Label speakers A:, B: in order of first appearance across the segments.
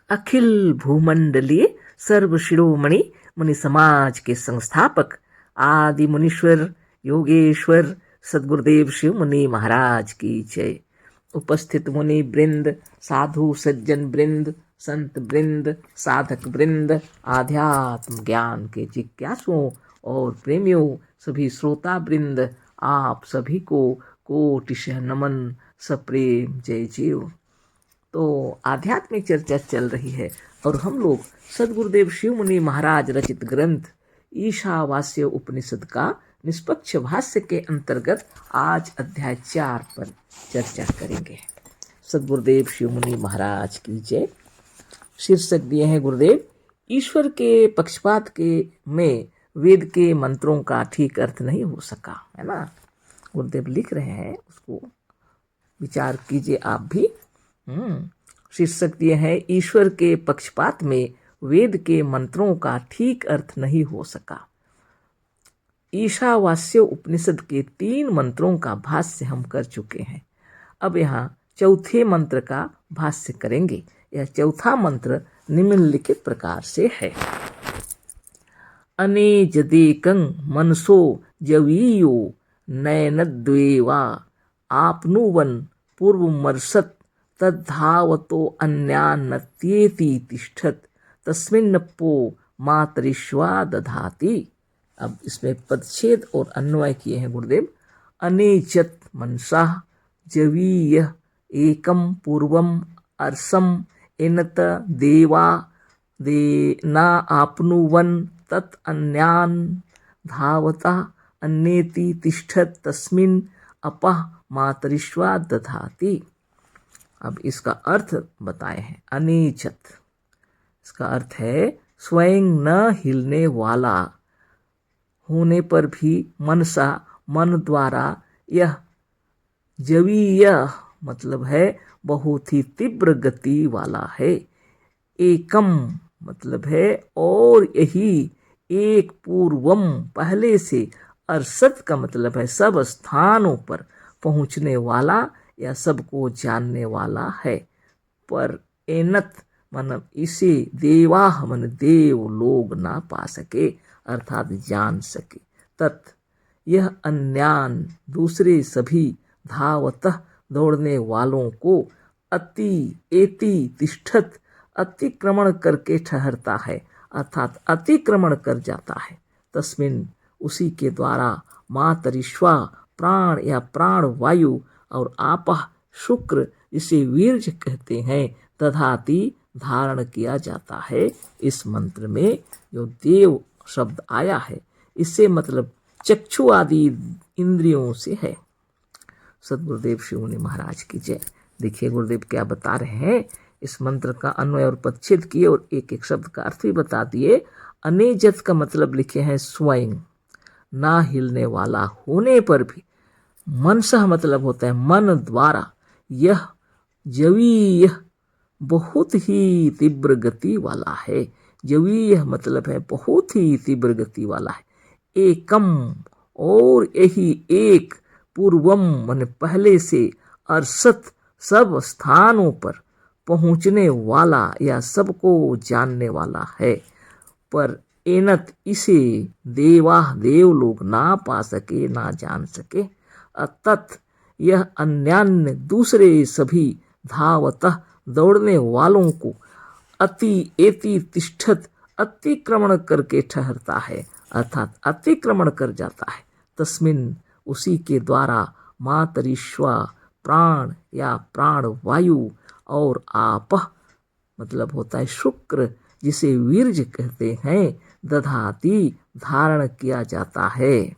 A: अखिल भूमंडलीय सर्व शिरोमणि मुनि समाज के संस्थापक आदि मुनीश्वर योगेश्वर सदगुरुदेव शिव मुनि महाराज की जय। उपस्थित मुनि वृंद, साधु सज्जन वृंद, संत वृंद, साधक वृंद, आध्यात्म ज्ञान के जिज्ञासुओं और प्रेमियों, सभी श्रोता वृंद, आप सभी को कोटिशः नमन, सप्रेम जय जीव। तो आध्यात्मिक चर्चा चल रही है और हम लोग सदगुरुदेव शिव मुनि महाराज रचित ग्रंथ ईशावास्य उपनिषद का निष्पक्ष भाष्य के अंतर्गत आज अध्याय 4 पर चर्चा करेंगे। सदगुरुदेव शिव मुनि महाराज की जय। शीर्षक दिए हैं गुरुदेव, ईश्वर के पक्षपात के में वेद के मंत्रों का ठीक अर्थ नहीं हो सका, है ना। गुरुदेव लिख रहे हैं, उसको विचार कीजिए आप भी। शीर्षक दिए है, ईश्वर के पक्षपात में वेद के मंत्रों का ठीक अर्थ नहीं हो सका। ईशावास्य उपनिषद के 3 मंत्रों का भाष्य हम कर चुके हैं। अब यहाँ चौथे मंत्र का भाष्य करेंगे। यह चौथा मंत्र निम्नलिखित प्रकार से है। अनेजदेकं मनसो जवीयो नयनद्वेवा आपनुवन पूर्वमर्षत् तद्धावतो अन्यान्नत्येति तिष्ठत् तस्मिन्नप्पो मातरिश्वा दधाति। अब इसमें पदच्छेद और अन्वय किए हैं गुरुदेव। अनेचत मनसा जवीय एकम पूर्वम अर्षम एनत देवा दे न आपनुवन तत् अन्यान धावता अन्येति तिष्ठत् तस्मिन् अपः मातरिश्वा दधाति। अब इसका अर्थ बताए हैं। अनीचत, इसका अर्थ है स्वयं न हिलने वाला होने पर भी मनसा, मन द्वारा, यह जवीय मतलब है बहुत ही तीव्र गति वाला है। एकम मतलब है और यही, एक पूर्वम पहले से, अरसत का मतलब है सब स्थानों पर पहुँचने वाला या सबको जानने वाला है। पर एनत मन इसे देवाह मन देव लोग ना पा सके, अर्थात जान सके। तत् यह अन्यान दूसरे सभी, धावतः दौड़ने वालों को, अति एति तिष्ठत अतिक्रमण करके ठहरता है, अर्थात अतिक्रमण कर जाता है। तस्मिन उसी के द्वारा, मातरिश्वा प्राण या प्राण वायु और आपह शुक्र इसे वीर्य कहते हैं, दधाति धारण किया जाता है। इस मंत्र में जो देव शब्द आया है इससे मतलब चक्षु आदि इंद्रियों से है। सदगुरुदेव शिव मुनि महाराज की जय। देखिए गुरुदेव क्या बता रहे हैं। इस मंत्र का अन्वय और पदच्छेद किए और एक एक शब्द का अर्थ भी बता दिए। अनेजत का मतलब लिखे हैं स्वयं, ना हिलने वाला होने पर भी। मनसह मतलब होता है मन द्वारा। यह जवीय बहुत ही तीव्र गति वाला है। जवीय मतलब है बहुत ही तीव्र गति वाला है। एकम और यही एक, पूर्वम मन पहले से, अरसत सब स्थानों पर पहुँचने वाला या सबको जानने वाला है। पर एनत इसे देवा देव लोग ना पा सके, ना जान सके। तत् यह अन्यान्य दूसरे सभी, धावतः दौड़ने वालों को, अति एति तिष्ठत अतिक्रमण करके ठहरता है, अर्थात अतिक्रमण कर जाता है। तस्मिन उसी के द्वारा, मातरिश्वा प्राण या प्राण वायु और आपह मतलब होता है शुक्र जिसे वीर्य कहते हैं, दधाति धारण किया जाता है।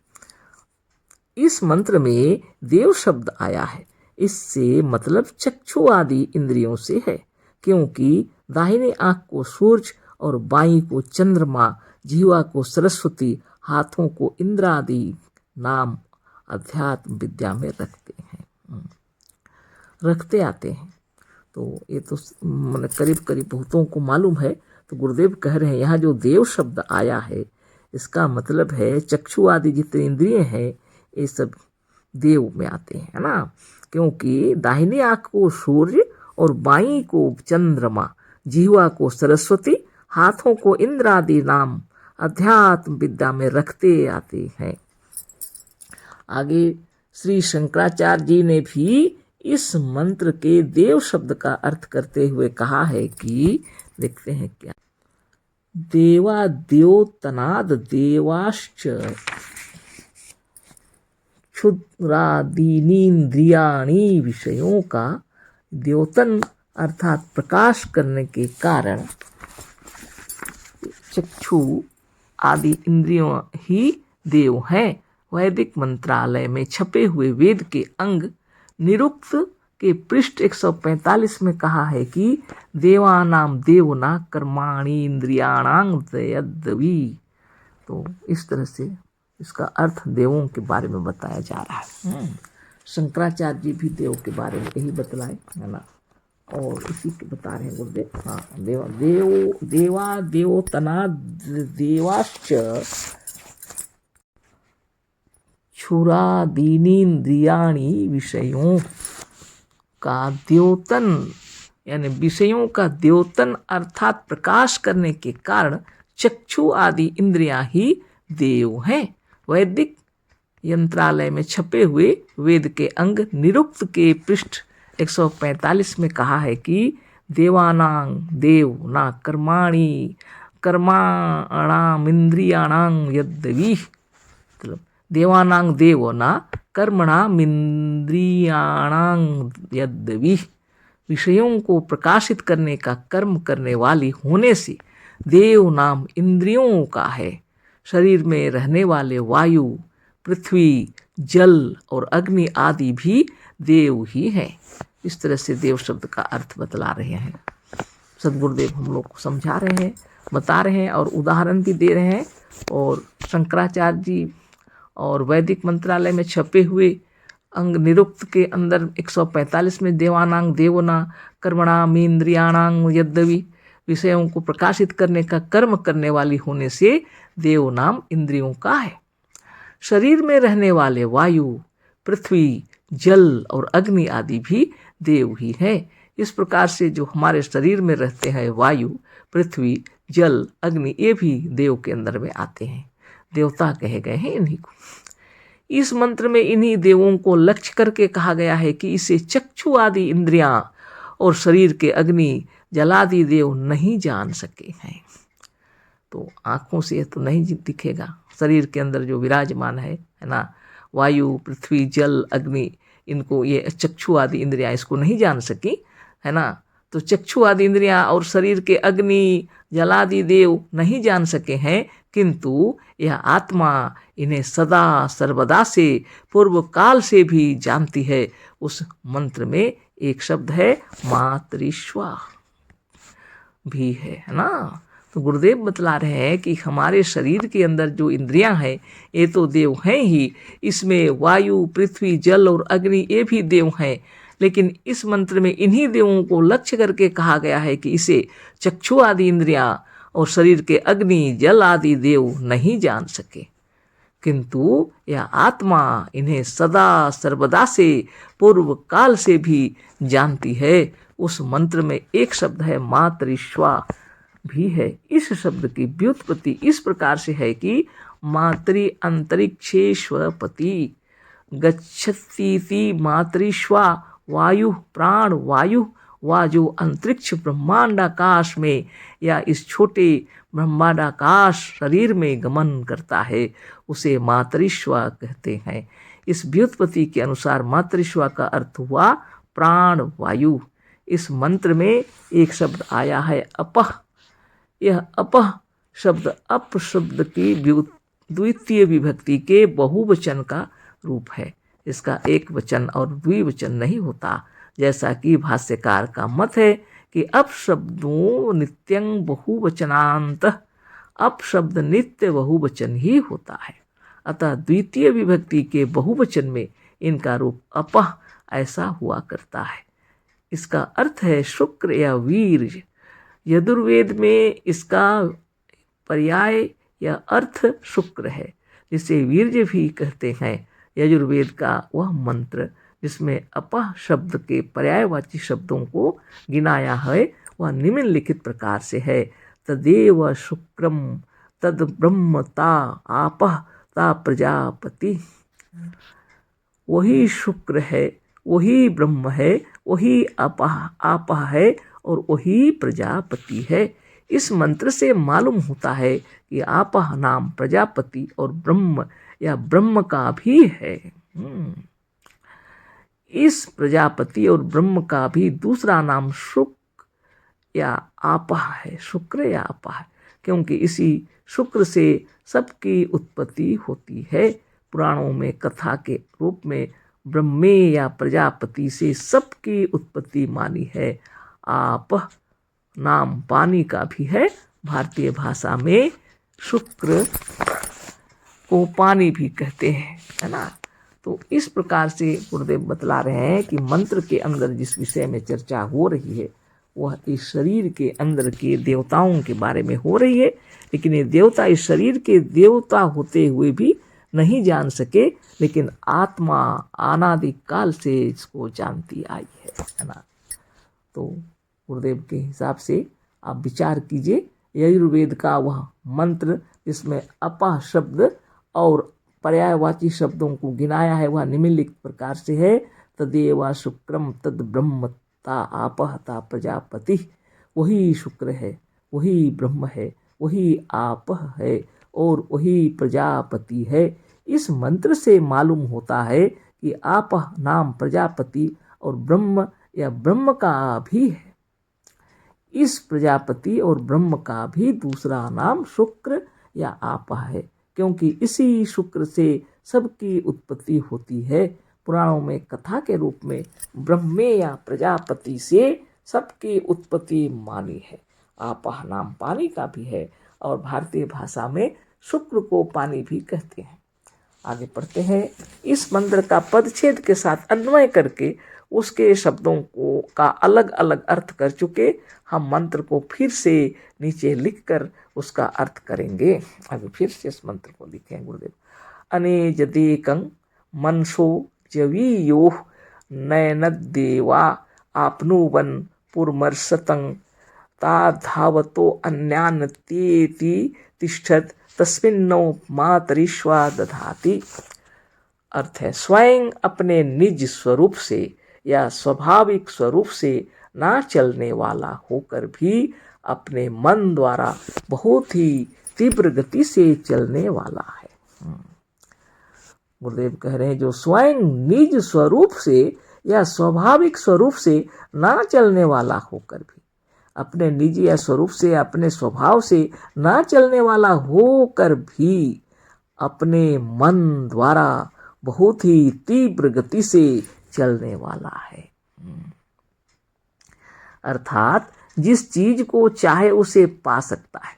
A: इस मंत्र में देव शब्द आया है। इससे मतलब चक्षु आदि इंद्रियों से है, क्योंकि दाहिने आंख को सूर्य और बाईं को चंद्रमा, जीवा को सरस्वती, हाथों को इंद्र आदि नाम अध्यात्म विद्या में रखते आते हैं। तो ये तो करीब करीब बहुतों को मालूम है। तो गुरुदेव कह रहे हैं यहाँ जो देव शब्द आया है इसका मतलब है चक्षु आदि जितने इंद्रिय हैं ये सब देव में आते हैं, है ना। क्योंकि दाहिने आंख को सूर्य और बाईं को चंद्रमा, जिह्वा को सरस्वती, हाथों को इंद्र आदि नाम अध्यात्म विद्या में रखते आते हैं। आगे श्री शंकराचार्य जी ने भी इस मंत्र के देव शब्द का अर्थ करते हुए कहा है कि, देखते हैं क्या, देवा द्योतनाद देवाश्च क्षुद्रादीनीन्द्रियाणि, विषयों का द्योतन अर्थात प्रकाश करने के कारण चक्षु आदि इंद्रियों ही देव हैं। वैदिक मंत्रालय में छपे हुए वेद के अंग निरुक्त के पृष्ठ 145 में कहा है कि देवानाम देवना कर्माणि इंद्रियाणां यद्वी। तो इस तरह से इसका अर्थ देवों के बारे में बताया जा रहा है। शंकराचार्य जी भी देव के बारे में यही बतलाए, है ना, और इसी के बता रहे हैं गुरुदेव। हाँ, देवा देवोतना देवाश्च क्षुरादीनीन्द्रियाणि, विषयों का द्योतन यानी विषयों का द्योतन अर्थात प्रकाश करने के कारण चक्षु आदि इंद्रियां ही देव हैं। वैदिक यंत्रालय में छपे हुए वेद के अंग निरुक्त के पृष्ठ 145 में कहा है कि देवानां देव ना कर्माणि कर्माणामिन्द्रियाणां यद्वी, मतलब देवानां देव ना कर्मणामिन्द्रियाणां यद्वी, विषयों को प्रकाशित करने का कर्म करने वाली होने से देव नाम इंद्रियों का है। शरीर में रहने वाले वायु, पृथ्वी, जल और अग्नि आदि भी देव ही हैं। इस तरह से देव शब्द का अर्थ बतला रहे हैं सद्गुरुदेव, हम लोग को समझा रहे हैं, बता रहे हैं और उदाहरण भी दे रहे हैं। और शंकराचार्य जी और वैदिक मंत्रालय में छपे हुए अंग निरुक्त के अंदर 145 में देवानां देवना कर्मणामिन्द्रियाणां यद्वी, विषयों को प्रकाशित करने का कर्म करने वाली होने से देव नाम इंद्रियों का है। शरीर में रहने वाले वायु, पृथ्वी, जल और अग्नि आदि भी देव ही है। इस प्रकार से जो हमारे शरीर में रहते हैं वायु, पृथ्वी, जल, अग्नि, ये भी देव के अंदर में आते हैं, देवता कहे गए हैं इन्हीं को। इस मंत्र में इन्हीं देवों को लक्ष्य करके कहा गया है कि इसे चक्षु आदि इंद्रियां और शरीर के अग्नि, जलादि देव नहीं जान सके हैं। तो आँखों से तो नहीं दिखेगा, शरीर के अंदर जो विराजमान है ना, वायु, पृथ्वी, जल, अग्नि, इनको ये चक्षु आदि इंद्रियां इसको नहीं जान सकी, है ना। तो चक्षु आदि इंद्रियां और शरीर के अग्नि, जलादि देव नहीं जान सके हैं, किंतु यह आत्मा इन्हें सदा सर्वदा से पूर्व काल से भी जानती है। उस मंत्र में एक शब्द है मातृश्वा भी है ना। तो गुरुदेव बतला रहे हैं कि हमारे शरीर के अंदर जो इंद्रियां हैं ये तो देव हैं ही, इसमें वायु, पृथ्वी, जल और अग्नि ये भी देव हैं, लेकिन इस मंत्र में इन्हीं देवों को लक्ष्य करके कहा गया है कि इसे चक्षु आदि इंद्रियां और शरीर के अग्नि, जल आदि देव नहीं जान सके, किंतु यह आत्मा इन्हें सदा सर्वदा से पूर्व काल से भी जानती है। उस मंत्र में एक शब्द है मातृश्वा भी है। इस शब्द की व्युत्पत्ति इस प्रकार से है कि मातृ अंतरिक्षेष्वपति गच्छतीति मातृश्वा वायु प्राण वायु व जो अंतरिक्ष ब्रह्मांडाकाश में या इस छोटे ब्रह्मांडाकाश शरीर में गमन करता है उसे मातृश्वा कहते हैं। इस व्युत्पत्ति के अनुसार मातृश्वा का अर्थ हुआ प्राण वायु। इस मंत्र में एक शब्द आया है अपह। यह अपह शब्द अप शब्द की द्वितीय विभक्ति के बहुवचन का रूप है। इसका एक वचन और द्विवचन नहीं होता, जैसा कि भाष्यकार का मत है कि अप शब्दों नित्यं बहुवचनांत, अप शब्द नित्य बहुवचन ही होता है। अतः द्वितीय विभक्ति के बहुवचन में इनका रूप अपह ऐसा हुआ करता है। इसका अर्थ है शुक्र या वीर। यजुर्वेद में इसका पर्याय या अर्थ शुक्र है, जिसे वीर्य भी कहते हैं। यजुर्वेद का वह मंत्र जिसमें अपह शब्द के पर्यायवाची शब्दों को गिनाया है वह निम्नलिखित प्रकार से है। तदेव शुक्रम तद ब्रह्म ता आपः ता प्रजापति। वही शुक्र है, वही ब्रह्म है, वही आपः है और वही प्रजापति है। इस मंत्र से मालूम होता है कि आपः नाम प्रजापति और ब्रह्म या ब्रह्म का भी है। इस प्रजापति और ब्रह्म का भी दूसरा नाम शुक्र या आपः है, शुक्र या आपः है, क्योंकि इसी शुक्र से सबकी उत्पत्ति होती है। पुराणों में कथा के रूप में ब्रह्मे या प्रजापति से सबकी उत्पत्ति मानी है। आपः नाम पानी का भी है। भारतीय भाषा में शुक्र को पानी भी कहते हैं, है ना। तो इस प्रकार से गुरुदेव बतला रहे हैं कि मंत्र के अंदर जिस विषय में चर्चा हो रही है वह इस शरीर के अंदर के देवताओं के बारे में हो रही है, लेकिन ये देवता इस शरीर के देवता होते हुए भी नहीं जान सके, लेकिन आत्मा अनादि काल से इसको जानती आई है ना। तो गुरुदेव के हिसाब से आप विचार कीजिए, यजुर्वेद का वह मंत्र जिसमें अपः शब्द और पर्यायवाची शब्दों को गिनाया है वह निम्नलिखित प्रकार से है। तदेव शुक्रम तद ब्रह्म ता आपः ता प्रजापति। वही शुक्र है, वही ब्रह्म है, वही आपः है और वही प्रजापति है। इस मंत्र से मालूम होता है कि आपः नाम प्रजापति और ब्रह्म या ब्रह्म का भी है। इस प्रजापति और ब्रह्म का भी दूसरा नाम शुक्र या आपः है, क्योंकि इसी शुक्र से सबकी उत्पत्ति होती है। पुराणों में कथा के रूप में ब्रह्मे या प्रजापति से सबकी उत्पत्ति मानी है। आपः नाम पानी का भी है और भारतीय भाषा में शुक्र को पानी भी कहते हैं। आगे पढ़ते हैं। इस मंत्र का पदच्छेद के साथ अन्वय करके उसके शब्दों को का अलग अलग अर्थ कर चुके हम मंत्र को फिर से नीचे लिखकर उसका अर्थ करेंगे। अभी फिर से इस मंत्र को लिखें गुरुदेव। अनेजदेकं मनसो जवीयो नयनदेवा आपनुवन पुरमर्शतं ताधावतो अन्यान्यतेति तिष्ठत तस्मिन्नो मातरिश्वा दधाति। अर्थ है, स्वयं अपने निज स्वरूप से या स्वाभाविक स्वरूप से ना चलने वाला होकर भी अपने मन द्वारा बहुत ही तीव्र गति से चलने वाला है। गुरुदेव कह रहे हैं जो स्वयं निज स्वरूप से या स्वाभाविक स्वरूप से ना चलने वाला होकर भी, अपने निजी या स्वरूप से अपने स्वभाव से ना चलने वाला होकर भी अपने मन द्वारा बहुत ही तीव्र गति से चलने वाला है। अर्थात जिस चीज को चाहे उसे पा सकता है,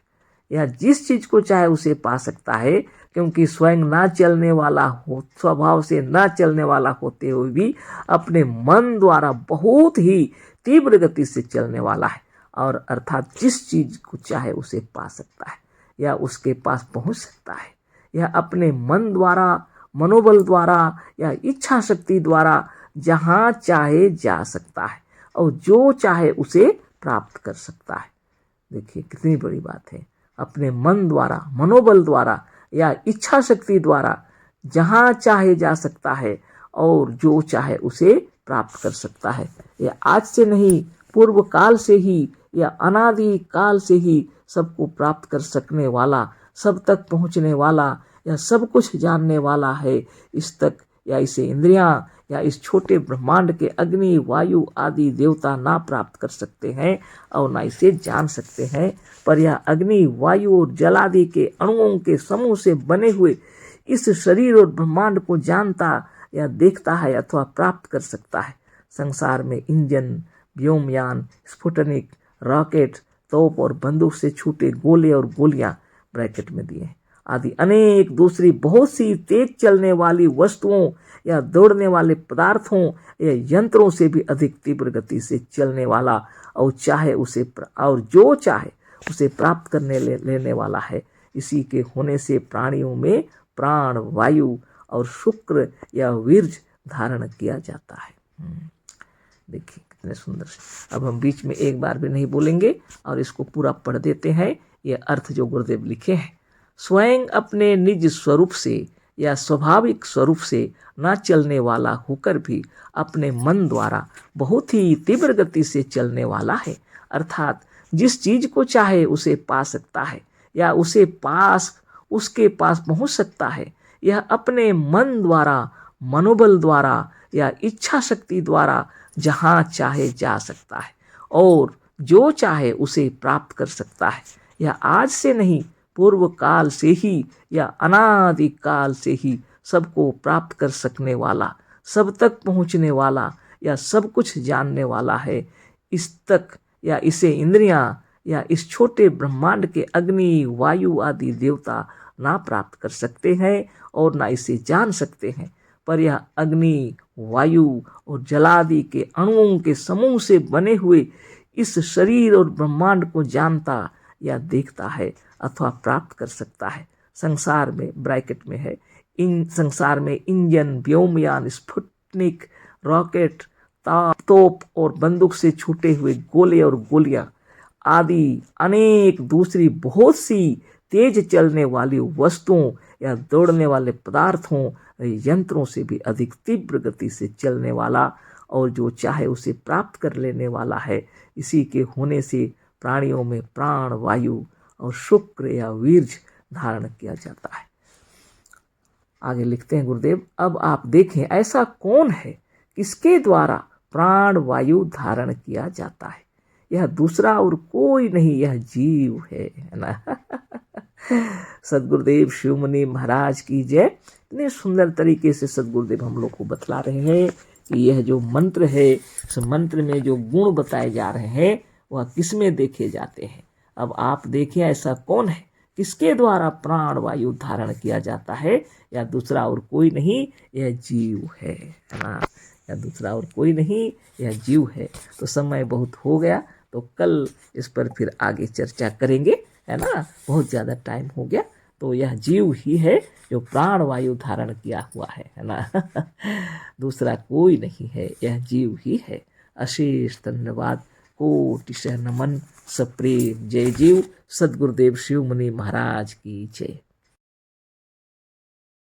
A: या जिस चीज को चाहे उसे पा सकता है, क्योंकि स्वयं ना चलने वाला हो, स्वभाव से ना चलने वाला होते हुए भी अपने मन द्वारा बहुत ही तीव्र गति से चलने वाला है। और अर्थात जिस चीज को चाहे उसे पा सकता है या उसके पास पहुंच सकता है, या अपने मन द्वारा, मनोबल द्वारा या इच्छा शक्ति द्वारा जहां चाहे जा सकता है और जो चाहे उसे प्राप्त कर सकता है। देखिए कितनी बड़ी बात है। अपने मन द्वारा, मनोबल द्वारा या इच्छा शक्ति द्वारा जहां चाहे जा सकता है और जो चाहे उसे प्राप्त कर सकता है। यह आज से नहीं, पूर्व काल से ही या अनादि काल से ही सबको प्राप्त कर सकने वाला, सब तक पहुंचने वाला या सब कुछ जानने वाला है। इस तक या इसे इंद्रियां या इस छोटे ब्रह्मांड के अग्नि, वायु आदि देवता ना प्राप्त कर सकते हैं और ना इसे जान सकते हैं, पर यह अग्नि, वायु और जल आदि के अणुओं के समूह से बने हुए इस शरीर और ब्रह्मांड को जानता या देखता है अथवा प्राप्त कर सकता है। संसार में इंजन, व्योमयान, स्फुटनिक, रॉकेट, तोप और बंदूक से छूटे गोले और गोलियां ब्रैकेट में दिए आदि अनेक दूसरी बहुत सी तेज चलने वाली वस्तुओं या दौड़ने वाले पदार्थों या यंत्रों से भी अधिक तीव्र गति से चलने वाला और चाहे उसे और जो चाहे उसे प्राप्त करने लेने वाला है। इसी के होने से प्राणियों में प्राण, वायु और शुक्र या वीर्य धारण किया जाता है। देखिए कितने सुंदर से। अब हम बीच में एक बार भी नहीं बोलेंगे और इसको पूरा पढ़ देते हैं। ये अर्थ जो गुरुदेव लिखे हैं, स्वयं अपने निज स्वरूप से या स्वाभाविक स्वरूप से न चलने वाला होकर भी अपने मन द्वारा बहुत ही तीव्र गति से चलने वाला है। अर्थात जिस चीज को चाहे उसे पा सकता है या उसके पास पहुंच सकता है। यह अपने मन द्वारा, मनोबल द्वारा या इच्छा शक्ति द्वारा जहां चाहे जा सकता है और जो चाहे उसे प्राप्त कर सकता है। यह आज से नहीं, पूर्व काल से ही या अनादि काल से ही सबको प्राप्त कर सकने वाला, सब तक पहुंचने वाला या सब कुछ जानने वाला है। इस तक या इसे इंद्रियां या इस छोटे ब्रह्मांड के अग्नि, वायु आदि देवता ना प्राप्त कर सकते हैं और ना इसे जान सकते हैं। पर यह अग्नि, वायु और जलादि के अणुओं के समूह से बने हुए इस शरीर और ब्रह्मांड को जानता या देखता है अथवा प्राप्त कर सकता है। संसार में, ब्रैकेट में है, इन संसार में इंजन, व्योमयान, स्पुतनिक, रॉकेट, तोप और बंदूक से छूटे हुए गोले और गोलियां आदि अनेक दूसरी बहुत सी तेज चलने वाली वस्तुओं या दौड़ने वाले पदार्थों, यंत्रों से भी अधिक तीव्र गति से चलने वाला और जो चाहे उसे प्राप्त कर लेने वाला है। इसी के होने से प्राणियों में प्राण, वायु और शुक्र या वीर्य धारण किया जाता है। आगे लिखते हैं गुरुदेव, अब आप देखें ऐसा कौन है किसके द्वारा प्राण वायु धारण किया जाता है। यह दूसरा और कोई नहीं, यह जीव है ना। सदगुरुदेव शिवमुनि महाराज की जय। इतने सुंदर तरीके से सदगुरुदेव हम लोग को बतला रहे हैं कि यह जो मंत्र है, इस मंत्र में जो गुण बताए जा रहे हैं वह किसमें देखे जाते हैं। अब आप देखिए ऐसा कौन है किसके द्वारा प्राण वायु धारण किया जाता है। या दूसरा और कोई नहीं, यह जीव है ना। या दूसरा और कोई नहीं, यह जीव है। तो समय बहुत हो गया, तो कल इस पर फिर आगे चर्चा करेंगे, है ना। बहुत ज़्यादा टाइम हो गया। तो यह जीव ही है जो प्राण वायु धारण किया हुआ है ना। दूसरा कोई नहीं है, यह जीव ही है। अशेष धन्यवाद, कोटिशः नमन, सप्रेम जय जीव। सदगुरुदेव शिव मुनि महाराज की जय।